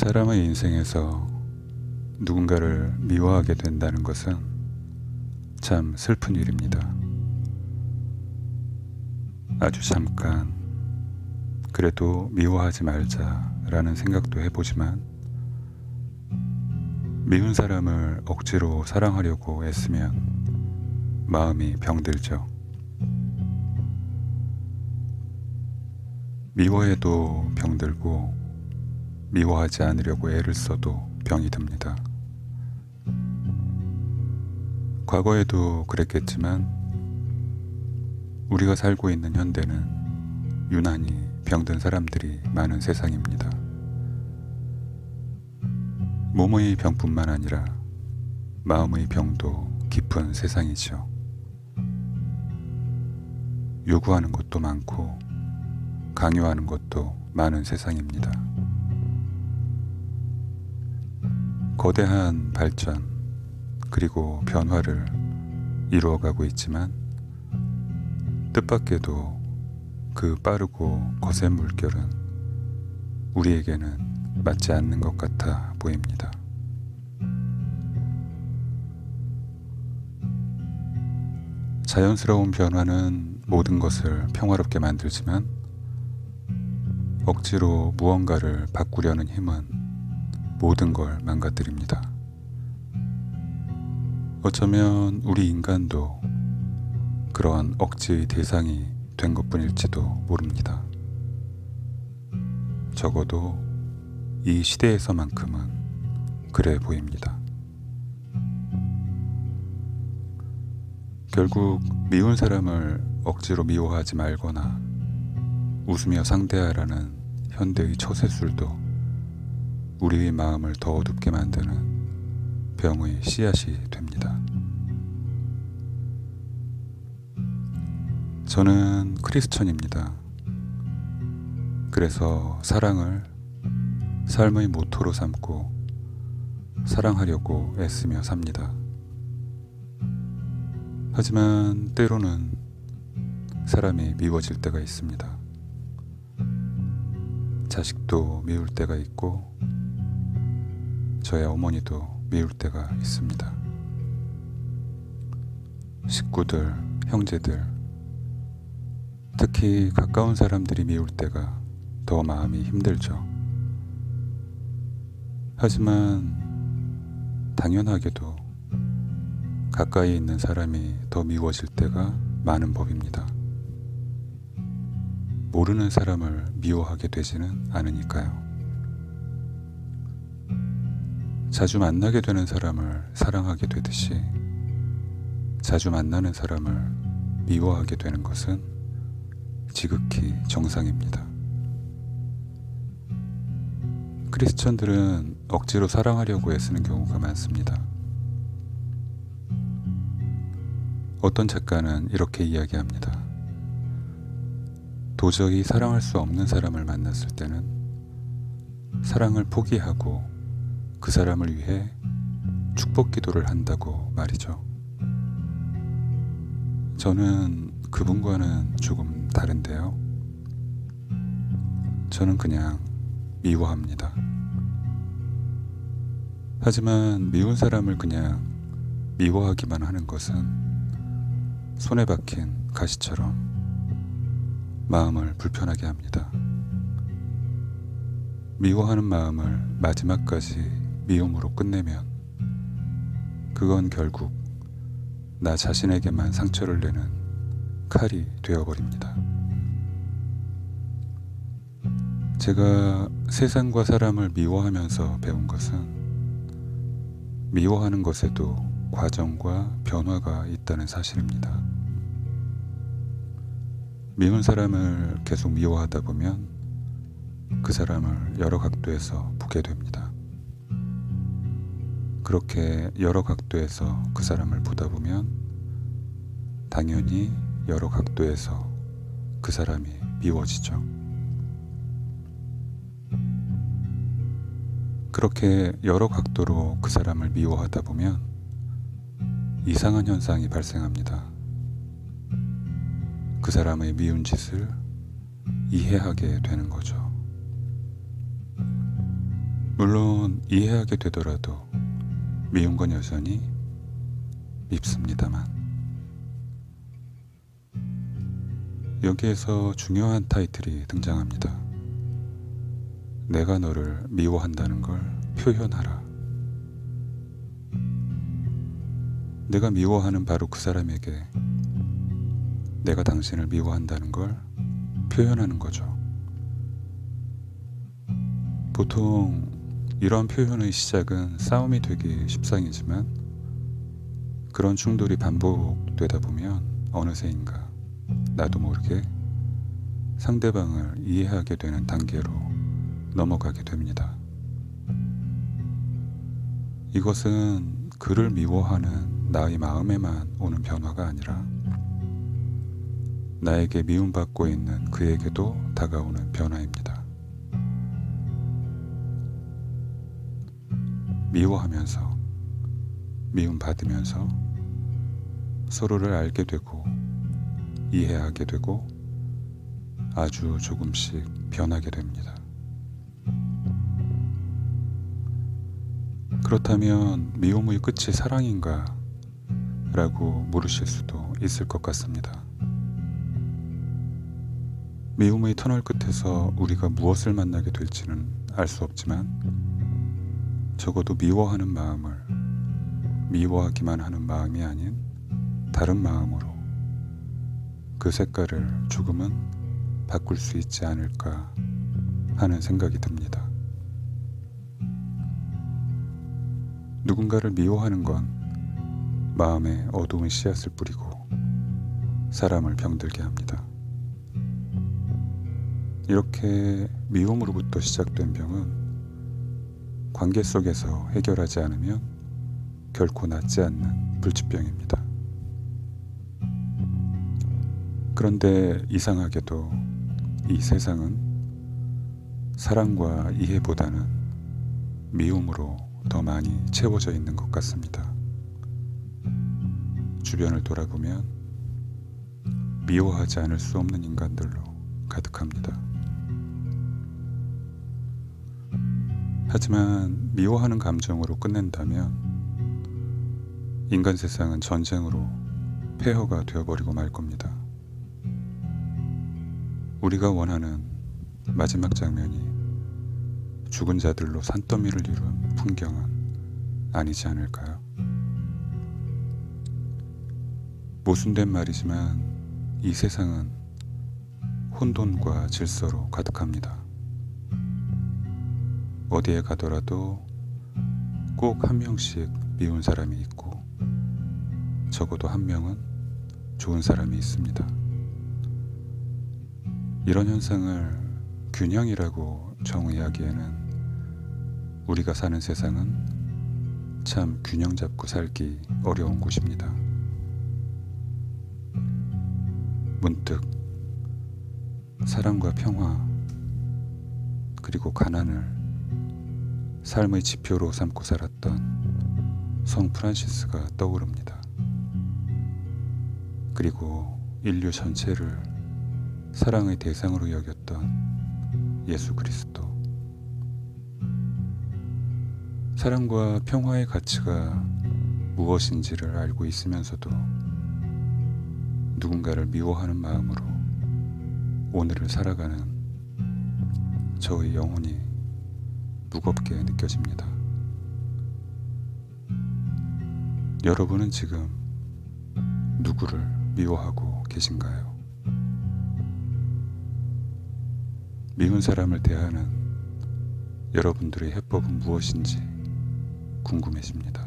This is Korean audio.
사람의 인생에서 누군가를 미워하게 된다는 것은 참 슬픈 일입니다. 아주 잠깐 그래도 미워하지 말자라는 생각도 해보지만 미운 사람을 억지로 사랑하려고 애쓰면 마음이 병들죠. 미워해도 병들고 미워하지 않으려고 애를 써도 병이 듭니다. 과거에도 그랬겠지만 우리가 살고 있는 현대는 유난히 병든 사람들이 많은 세상입니다. 몸의 병뿐만 아니라 마음의 병도 깊은 세상이죠. 요구하는 것도 많고 강요하는 것도 많은 세상입니다. 거대한 발전 그리고 변화를 이루어가고 있지만 뜻밖에도 그 빠르고 거센 물결은 우리에게는 맞지 않는 것 같아 보입니다. 자연스러운 변화는 모든 것을 평화롭게 만들지만 억지로 무언가를 바꾸려는 힘은 모든 걸 망가뜨립니다. 어쩌면 우리 인간도 그러한 억지의 대상이 된 것뿐일지도 모릅니다. 적어도 이 시대에서만큼은 그래 보입니다. 결국 미운 사람을 억지로 미워하지 말거나 웃으며 상대하라는 현대의 처세술도 우리의 마음을 더 어둡게 만드는 병의 씨앗이 됩니다. 저는 크리스천입니다. 그래서 사랑을 삶의 모토로 삼고 사랑하려고 애쓰며 삽니다. 하지만 때로는 사람이 미워질 때가 있습니다. 자식도 미울 때가 있고 저의 어머니도 미울 때가 있습니다. 식구들, 형제들, 특히 가까운 사람들이 미울 때가 더 마음이 힘들죠. 하지만 당연하게도 가까이 있는 사람이 더 미워질 때가 많은 법입니다. 모르는 사람을 미워하게 되지는 않으니까요. 자주 만나게 되는 사람을 사랑하게 되듯이 자주 만나는 사람을 미워하게 되는 것은 지극히 정상입니다. 크리스천들은 억지로 사랑하려고 애쓰는 경우가 많습니다. 어떤 작가는 이렇게 이야기합니다. 도저히 사랑할 수 없는 사람을 만났을 때는 사랑을 포기하고 그 사람을 위해 축복 기도를 한다고 말이죠. 저는 그분과는 조금 다른데요. 저는 그냥 미워합니다. 하지만 미운 사람을 그냥 미워하기만 하는 것은 손에 박힌 가시처럼 마음을 불편하게 합니다. 미워하는 마음을 마지막까지 미움으로 끝내면 그건 결국 나 자신에게만 상처를 내는 칼이 되어버립니다. 제가 세상과 사람을 미워하면서 배운 것은 미워하는 것에도 과정과 변화가 있다는 사실입니다. 미운 사람을 계속 미워하다 보면 그 사람을 여러 각도에서 보게 됩니다. 그렇게 여러 각도에서 그 사람을 보다 보면 당연히 여러 각도에서 그 사람이 미워지죠. 그렇게 여러 각도로 그 사람을 미워하다 보면 이상한 현상이 발생합니다. 그 사람의 미운 짓을 이해하게 되는 거죠. 물론 이해하게 되더라도 미운 건 여전히 밉습니다만. 여기에서 중요한 타이틀이 등장합니다. 내가 너를 미워한다는 걸 표현하라. 내가 미워하는 바로 그 사람에게 내가 당신을 미워한다는 걸 표현하는 거죠. 보통 이런 표현의 시작은 싸움이 되기 십상이지만 그런 충돌이 반복되다 보면 어느새인가 나도 모르게 상대방을 이해하게 되는 단계로 넘어가게 됩니다. 이것은 그를 미워하는 나의 마음에만 오는 변화가 아니라 나에게 미움받고 있는 그에게도 다가오는 변화입니다. 미워하면서, 미움받으면서 서로를 알게 되고 이해하게 되고 아주 조금씩 변하게 됩니다. 그렇다면 미움의 끝이 사랑인가? 라고 물으실 수도 있을 것 같습니다. 미움의 터널 끝에서 우리가 무엇을 만나게 될지는 알 수 없지만 적어도 미워하는 마음을 미워하기만 하는 마음이 아닌 다른 마음으로 그 색깔을 조금은 바꿀 수 있지 않을까 하는 생각이 듭니다. 누군가를 미워하는 건 마음에 어두운 씨앗을 뿌리고 사람을 병들게 합니다. 이렇게 미움으로부터 시작된 병은 관계 속에서 해결하지 않으면 결코 낫지 않는 불치병입니다. 그런데 이상하게도 이 세상은 사랑과 이해보다는 미움으로 더 많이 채워져 있는 것 같습니다. 주변을 돌아보면 미워하지 않을 수 없는 인간들로 가득합니다. 하지만 미워하는 감정으로 끝낸다면 인간 세상은 전쟁으로 폐허가 되어버리고 말 겁니다. 우리가 원하는 마지막 장면이 죽은 자들로 산더미를 이룬 풍경은 아니지 않을까요? 모순된 말이지만 이 세상은 혼돈과 질서로 가득합니다. 어디에 가더라도 꼭 한 명씩 미운 사람이 있고 적어도 한 명은 좋은 사람이 있습니다. 이런 현상을 균형이라고 정의하기에는 우리가 사는 세상은 참 균형 잡고 살기 어려운 곳입니다. 문득 사랑과 평화 그리고 가난을 삶의 지표로 삼고 살았던 성 프란시스가 떠오릅니다. 그리고 인류 전체를 사랑의 대상으로 여겼던 예수 그리스도. 사랑과 평화의 가치가 무엇인지를 알고 있으면서도 누군가를 미워하는 마음으로 오늘을 살아가는 저의 영혼이 무겁게 느껴집니다. 여러분은 지금 누구를 미워하고 계신가요? 미운 사람을 대하는 여러분들의 해법은 무엇인지 궁금해집니다.